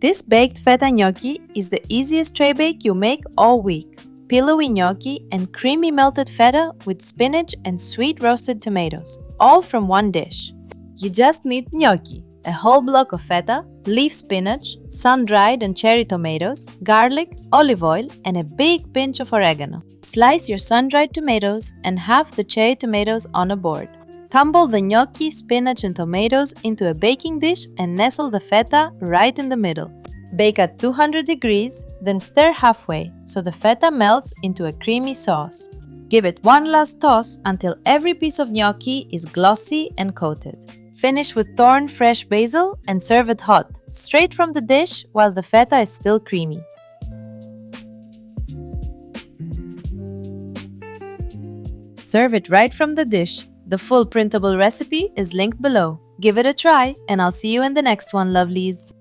This baked feta gnocchi is the easiest tray bake you make all week. Pillowy gnocchi and creamy melted feta with spinach and sweet roasted tomatoes, all from one dish. You just need gnocchi, a whole block of feta, leaf spinach, sun-dried and cherry tomatoes, garlic, olive oil, and a big pinch of oregano. Slice your sun-dried tomatoes and half the cherry tomatoes on a board. Tumble the gnocchi, spinach, and tomatoes into a baking dish and nestle the feta right in the middle. Bake at 200 degrees, then stir halfway so the feta melts into a creamy sauce. Give it one last toss until every piece of gnocchi is glossy and coated. Finish with torn fresh basil and serve it hot, straight from the dish while the feta is still creamy. Serve it right from the dish. The full printable recipe is linked below. Give it a try, and I'll see you in the next one, lovelies.